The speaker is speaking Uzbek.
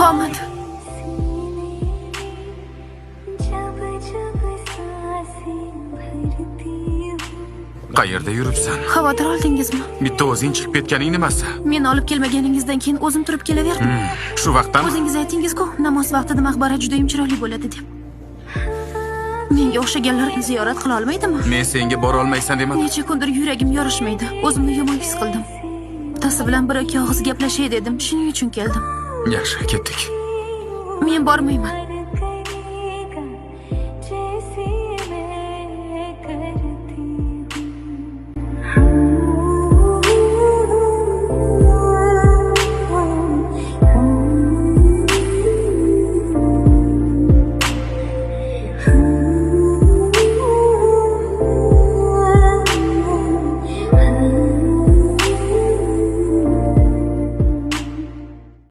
Homid. Qayerda yuribsan? Xavotir oldingizmi? Bitta o'zing chiqib ketganing nimasi? Meni olib kelmaganingizdan keyin o'zim turib kelaverdim. Shu vaqtdan O'zingiz aytdingiz-ku, namoz vaqtida maqbara juda ham chiroyli bo'ladi deb. Menga o'xshaganlar ziyorat qila olmaydimi? men senga bora olmaysan demadim. Necha kundir yuragim yorishmaydi. O'zimni yomon his qildim. Tasi bilan bir ikki og'iz gaplashay dedim. Shuning uchun keldim. Yaxshi, ketdik. Men bormayman.